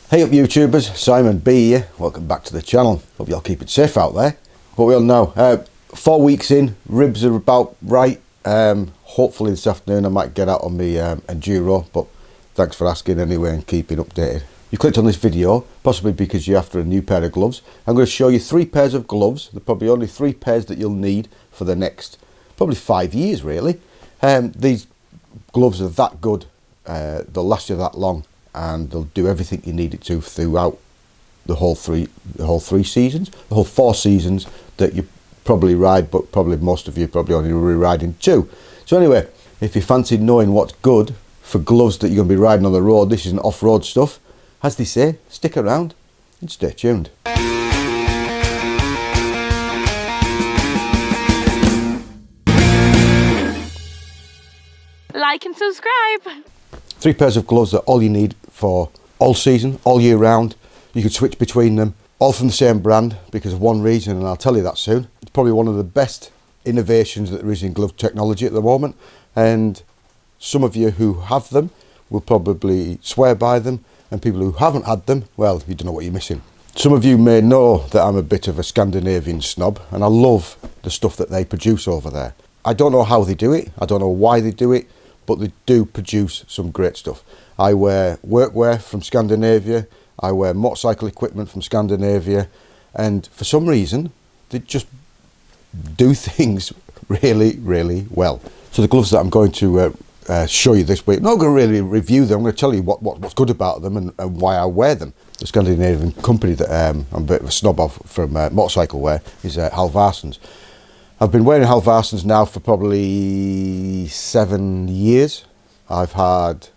Hey up YouTubers, Simon B here, welcome back to the channel. Hope y'all keep it safe out there. But we all know, 4 weeks in, ribs are about right. Hopefully this afternoon I might get out on my Enduro, but thanks for asking anyway and keeping updated. You clicked on this video, possibly because you're after a new pair of gloves. I'm going to show you 3 pairs of gloves. There are probably only 3 pairs that you'll need for the next, probably 5 years really. These gloves are that good, they'll last you that long. And they'll do everything you need it to throughout the whole 4 seasons that you probably ride, but probably most of you probably only riding 2. So anyway, if you fancy knowing what's good for gloves that you're going to be riding on the road, this is an off-road stuff. As they say, stick around and stay tuned. Like and subscribe. 3 pairs of gloves are all you need for all season, all year round. You can switch between them, all from the same brand because of one reason, and I'll tell you that soon. It's probably one of the best innovations that there is in glove technology at the moment, and some of you who have them will probably swear by them, and people who haven't had them, well, you don't know what you're missing. Some of you may know that I'm a bit of a Scandinavian snob, and I love the stuff that they produce over there. I don't know how they do it, I don't know why they do it, but they do produce some great stuff. I wear workwear from Scandinavia, I wear motorcycle equipment from Scandinavia, and for some reason they just do things really, really well. So the gloves that I'm going to show you this week, I'm not going to really review them, I'm going to tell you what's good about them and why I wear them. The Scandinavian company that I'm a bit of a snob of from motorcycle wear is Husqvarna. I've been wearing Husqvarna now for probably 7 years. I've had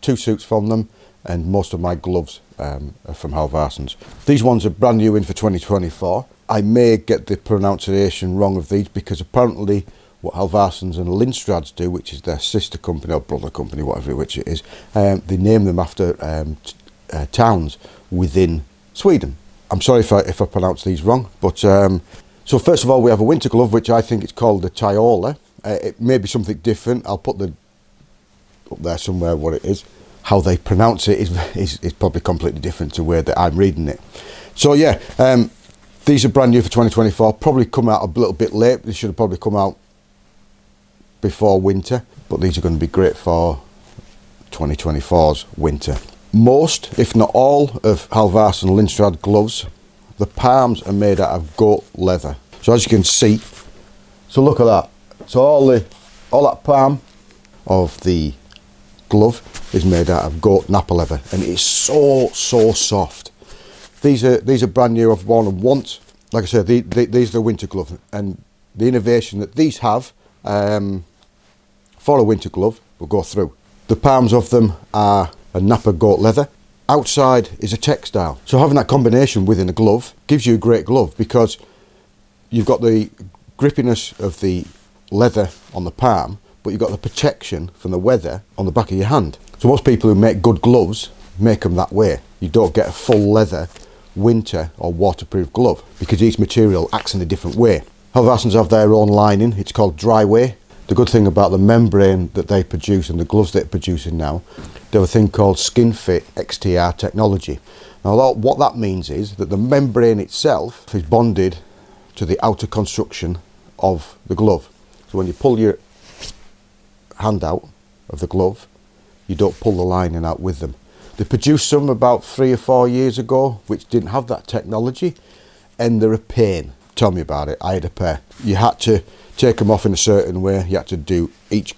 2 suits from them, and most of my gloves are from Husqvarna. These ones are brand new in for 2024. I may get the pronunciation wrong of these because apparently what Husqvarna and Lindstrads do, which is their sister company or brother company, whatever which it is, they name them after towns within Sweden. I'm sorry if I pronounce these wrong, but so first of all, we have a winter glove, which I think it's called the Tiola. It may be something different. I'll put up there somewhere what it is. How they pronounce it is probably completely different to where that I'm reading it. So yeah, these are brand new for 2024. Probably come out a little bit late. They should have probably come out before winter, but these are going to be great for 2024's winter. Most, if not all, of Husqvarna and Lindstrad gloves, the palms are made out of goat leather. So as you can see, so look at that. So all that palm of the glove is made out of goat nappa leather, and it's so soft. These are brand new. I've worn them once. Like I said, these are the winter glove, and the innovation that these have for a winter glove will go through. The palms of them are a nappa goat leather. Outside is a textile, so having that combination within a glove gives you a great glove because you've got the grippiness of the leather on the palm, but you've got the protection from the weather on the back of your hand. So most people who make good gloves make them that way. You don't get a full leather winter or waterproof glove because each material acts in a different way. Husqvarna have their own lining, it's called Dryway. The good thing about the membrane that they produce and the gloves they're producing now, they have a thing called Skin Fit XTR technology. Now what that means is that the membrane itself is bonded to the outer construction of the glove. So when you pull your hand out of the glove, you don't pull the lining out with them. They produced some about 3 or 4 years ago which didn't have that technology, and they're a pain. Tell me about it. I had a pair. You had to take them off in a certain way. You had to do each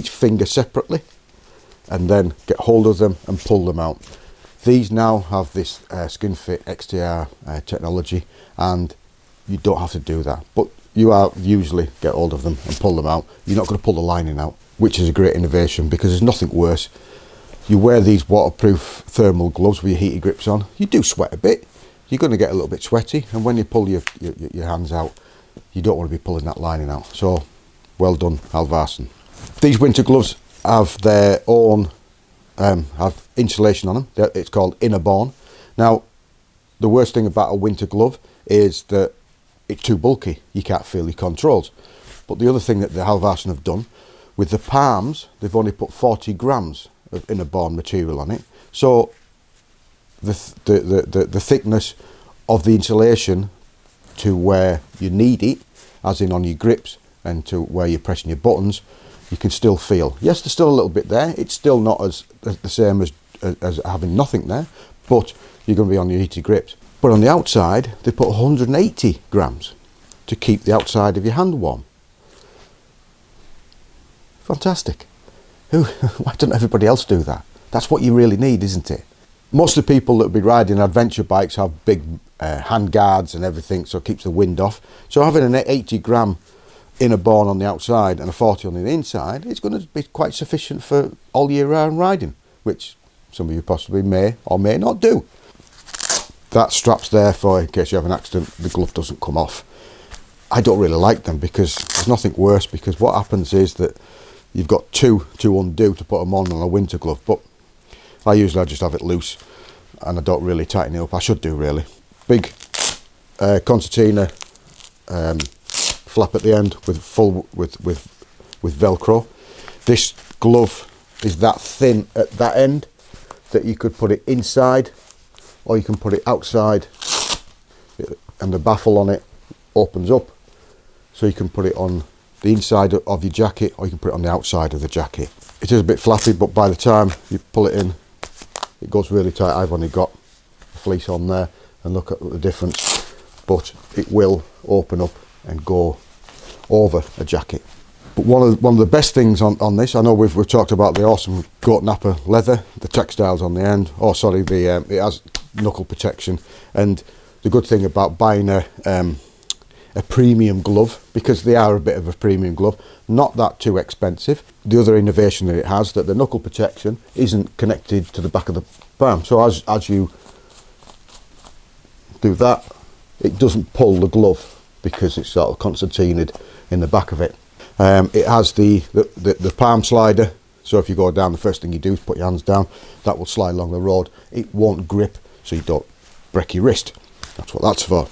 finger separately, and then get hold of them and pull them out. These now have this Skin Fit XTR technology, and you don't have to do that. But you usually get hold of them and pull them out. You're not going to pull the lining out, which is a great innovation because there's nothing worse. You wear these waterproof thermal gloves with your heated grips on. You do sweat a bit. You're going to get a little bit sweaty, and when you pull your hands out, you don't want to be pulling that lining out. So well done, Husqvarna. These winter gloves have their own have insulation on them. It's called Innerborn. Now the worst thing about a winter glove is that it's too bulky. You can't feel your controls. But the other thing that the Husqvarna have done with the palms, they've only put 40 grams of Innerborn material on it, So the thickness of the insulation to where you need it, as in on your grips, and to where you're pressing your buttons, you can still feel. Yes, there's still a little bit there. It's still not as the same as having nothing there, but you're going to be on your heated grips. But on the outside, they put 180 grams to keep the outside of your hand warm. Fantastic. Why doesn't everybody else do that? That's what you really need, isn't it? Most of the people that will be riding adventure bikes have big hand guards and everything, so it keeps the wind off. So having an 80 gram inner bone on the outside and a 40 on the inside, it's going to be quite sufficient for all year round riding, which some of you possibly may or may not do. That strap's there for in case you have an accident, the glove doesn't come off. I don't really like them because there's nothing worse, because what happens is that you've got two to undo to put them on a winter glove, but I just have it loose and I don't really tighten it up. I should do really. Big concertina flap at the end with Velcro. This glove is that thin at that end that you could put it inside or you can put it outside, and the baffle on it opens up, so you can put it on the inside of your jacket or you can put it on the outside of the jacket. It is a bit flappy, but by the time you pull it in, it goes really tight. I've only got a fleece on there, and look at the difference, but it will open up and go over a jacket. But one of the best things on this, I know we've talked about the awesome goat napper leather, the textiles on the end. Oh, sorry, it has knuckle protection, and the good thing about buying a premium glove, because they are a bit of a premium glove, not that too expensive. The other innovation that it has, that the knuckle protection isn't connected to the back of the palm, so as you do that, it doesn't pull the glove because it's sort of concertinaed in the back of it. It has the palm slider, so if you go down, the first thing you do is put your hands down. That will slide along the road. It won't grip, so you don't break your wrist. That's what that's for.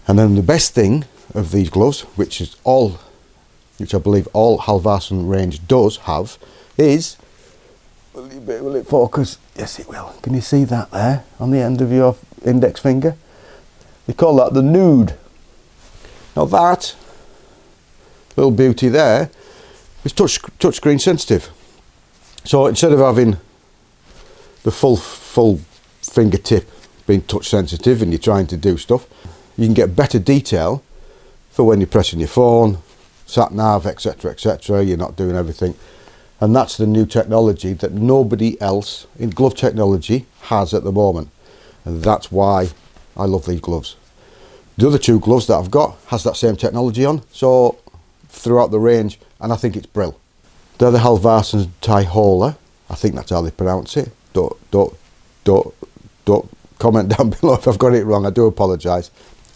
And then the best thing of these gloves, which I believe all Husqvarna range does have, is, will it focus? Yes, it will. Can you see that there on the end of your index finger? They call that the nude. Now that little beauty there is touchscreen sensitive. So instead of having the full fingertip being touch sensitive and you're trying to do stuff, you can get better detail for when you're pressing your phone, sat nav, etc, etc. You're not doing everything, and that's the new technology that nobody else in glove technology has at the moment, and that's why I love these gloves. The other two gloves that I've got has that same technology on, so throughout the range, and I think it's brill. They're the Husqvarna Tyhola, I think that's how they pronounce it. Don't comment down below if I've got it wrong, I do apologise.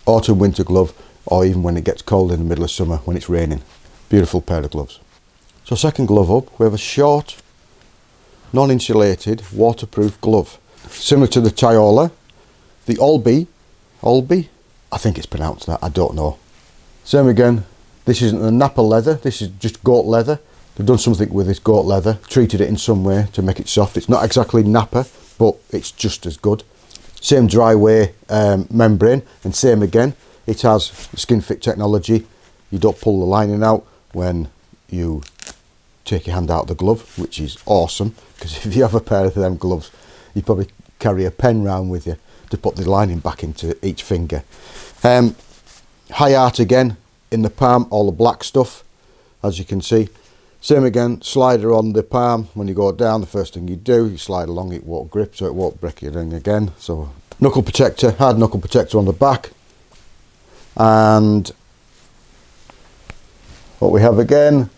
Autumn winter glove, or even when it gets cold in the middle of summer when it's raining. Beautiful pair of gloves. So second glove up, we have a short, non-insulated, waterproof glove. Similar to the Tyhola, the Olby, I think it's pronounced that, I don't know. Same again, this isn't the napper leather, this is just goat leather. They've done something with this goat leather, treated it in some way to make it soft. It's not exactly napper, but it's just as good. Same dry wear membrane, and same again, it has skin fit technology. You don't pull the lining out when you take your hand out of the glove, which is awesome, because if you have a pair of them gloves, you probably carry a pen round with you to put the lining back into each finger. High art again in the palm, all the black stuff, as you can see. Same again, slider on the palm. When you go down, the first thing you do, you slide along, it won't grip, so it won't break your ring again. So knuckle protector, hard knuckle protector on the back. And what we have again,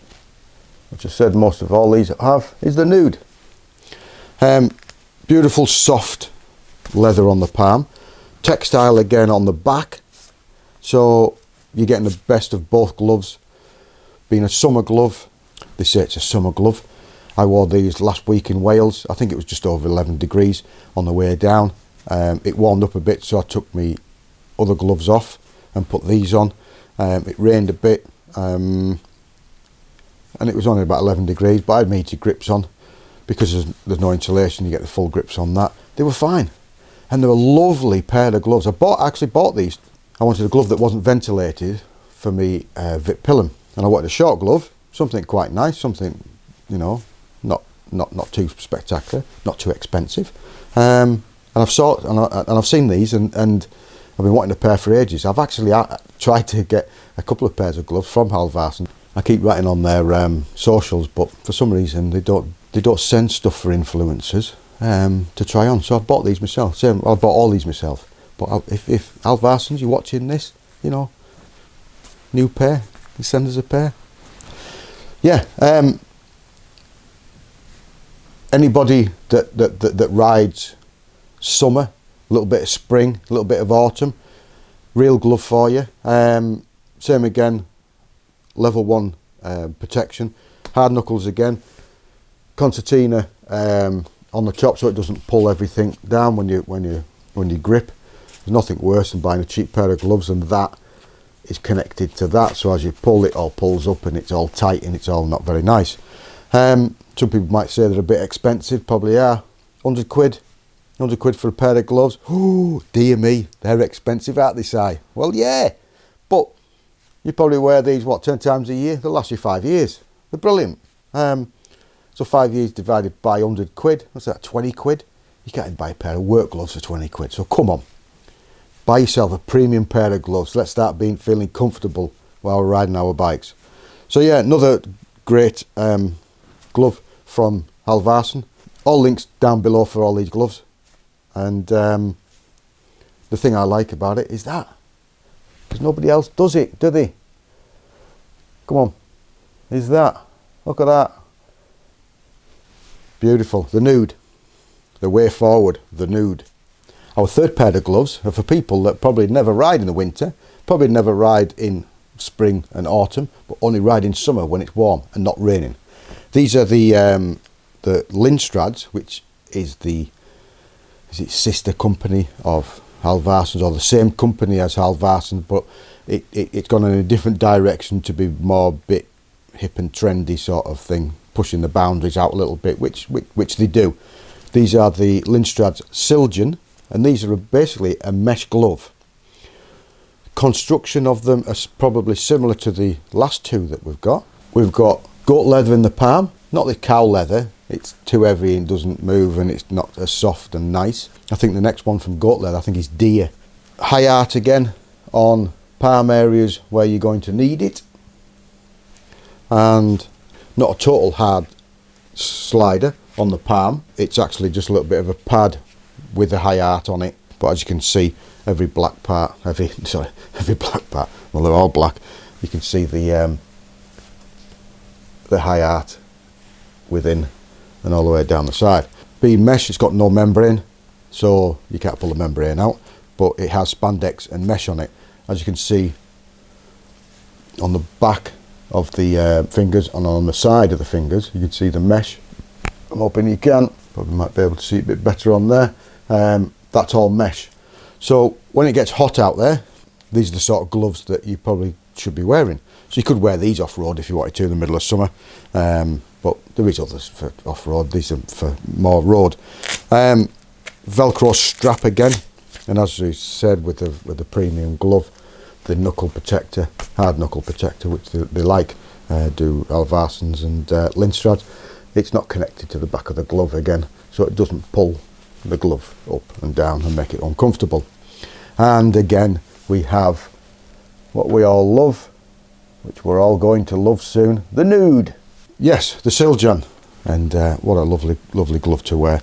which I said most of all these have, is the nude. Beautiful soft leather on the palm. Textile again on the back. So you're getting the best of both gloves. Being a summer glove, they say it's a summer glove. I wore these last week in Wales. I think it was just over 11 degrees on the way down. It warmed up a bit, so I took my other gloves off and put these on. It rained a bit, and it was only about 11 degrees, but I had my heated grips on because there's no insulation, you get the full grips on that. They were fine, and they were a lovely pair of gloves. I actually bought these. I wanted a glove that wasn't ventilated for me Vitpilen, and I wanted a short glove, something quite nice, something, you know, not too spectacular, not too expensive. And I've seen these, and I've been wanting a pair for ages. I've actually tried to get a couple of pairs of gloves from Husqvarna. I keep writing on their socials, but for some reason they don't send stuff for influencers to try on. So I've bought these myself. I bought all these myself. But if Husqvarna, you're watching this, you know, new pair, you send us a pair. Yeah. Anybody that rides summer, a little bit of spring, a little bit of autumn, real glove for you. Same again, level 1 protection, hard knuckles again, concertina on the top so it doesn't pull everything down when you grip. There's nothing worse than buying a cheap pair of gloves and that is connected to that, so as you pull, it all pulls up and it's all tight and it's all not very nice. Some people might say they're a bit expensive, probably are. 100 quid for a pair of gloves. Oh dear me, they're expensive, aren't they, Si? Well, yeah, but you probably wear these, what, 10 times a year? They'll last you 5 years. They're brilliant. So 5 years divided by 100 quid, what's that, 20 quid? You can't buy a pair of work gloves for 20 quid, so come on. Buy yourself a premium pair of gloves. Let's start feeling comfortable while we're riding our bikes. So yeah, another great glove from Husqvarna. All links down below for all these gloves. And the thing I like about it is that, because nobody else does it, do they? Come on, is that? Look at that. Beautiful. The nude. The way forward. The nude. Our third pair of gloves are for people that probably never ride in the winter, probably never ride in spring and autumn, but only ride in summer when it's warm and not raining. These are the Lindstrads, which is sister company of Husqvarna, or the same company as Husqvarna, but it's gone in a different direction to be more bit hip and trendy sort of thing, pushing the boundaries out a little bit, which they do. These are the Lindstrads Siljan, and these are basically a mesh glove. Construction of them is probably similar to the last two that we've got. We've got goat leather in the palm, not the cow leather. It's too heavy and doesn't move, and it's not as soft and nice. I think the next one from goat leather, I think, is deer. High art again on palm areas where you're going to need it, and not a total hard slider on the palm. It's actually just a little bit of a pad with a high art on it, but as you can see, every black part, every black part, well, they're all black. You can see the high art within and all the way down the side. Being mesh, it's got no membrane, so you can't pull the membrane out, but it has spandex and mesh on it. As you can see on the back of the fingers and on the side of the fingers, you can see the mesh. I'm hoping you can, probably might be able to see it a bit better on there. That's all mesh. So when it gets hot out there, these are the sort of gloves that you probably should be wearing. So you could wear these off-road if you wanted to in the middle of summer, but there is others for off-road. These are for more road. Velcro strap again, and as we said, with the premium glove, the knuckle protector, hard knuckle protector, which they like, do Husqvarnas and Lindstrads. It's not connected to the back of the glove again, so it doesn't pull the glove up and down and make it uncomfortable. And again, we have what we all love, which we're all going to love soon, the nude. Yes, the Siljan, and what a lovely glove to wear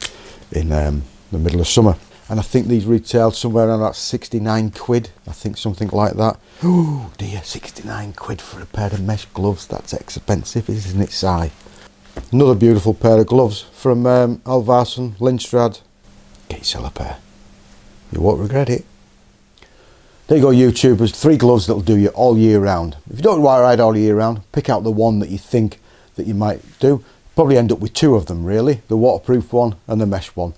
in the middle of summer. And I think these retail somewhere around about 69 quid, I think, something like that. Oh dear, 69 quid for a pair of mesh gloves, that's expensive, isn't it, Si? Another beautiful pair of gloves from Husqvarna, Lindstrad. Get yourself a pair, you won't regret it. There you go, YouTubers, 3 gloves that'll do you all year round. If you don't want to ride all year round, pick out the one that you think that you might do. Probably end up with 2 of them really, the waterproof one and the mesh one.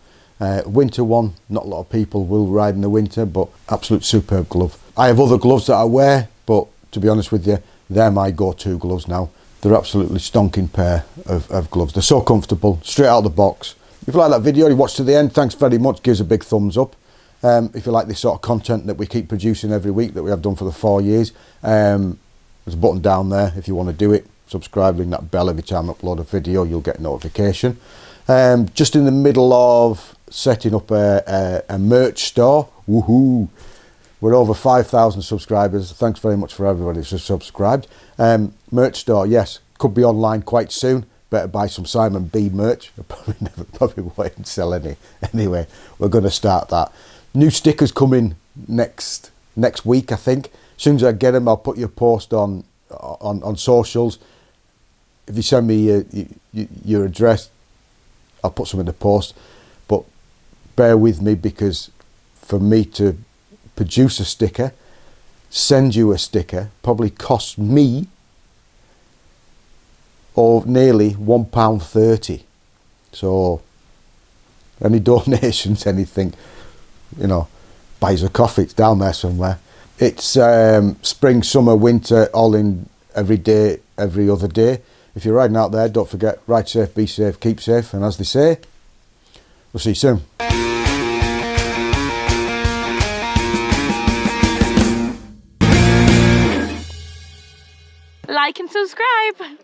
Winter one, not a lot of people will ride in the winter, but absolute superb glove. I have other gloves that I wear, but to be honest with you, they're my go-to gloves now. They're absolutely stonking pair of gloves. They're so comfortable, straight out of the box. If you like that video, you watched to the end, thanks very much. Give us a big thumbs up. If you like this sort of content that we keep producing every week, that we have done for the 4 years, there's a button down there if you want to do it. Subscribe, ring that bell every time I upload a video, you'll get notification. Just in the middle of setting up a merch store. Woohoo! We're over 5,000 subscribers. Thanks very much for everybody who's subscribed. Merch store, yes, could be online quite soon. Better buy some Simon B merch. I probably won't sell any. Anyway, we're going to start that. New stickers coming next week, I think. As soon as I get them, I'll put your post on socials. If you send me your address, I'll put some in the post. But bear with me, because for me to produce a sticker, send you a sticker, probably costs me or nearly £1.30. So any donations, anything, you know, buys a coffee, it's down there somewhere. It's spring, summer, winter, all in every day, every other day. If you're riding out there, don't forget, ride safe, be safe, keep safe, and as they say, we'll see you soon. Like and subscribe.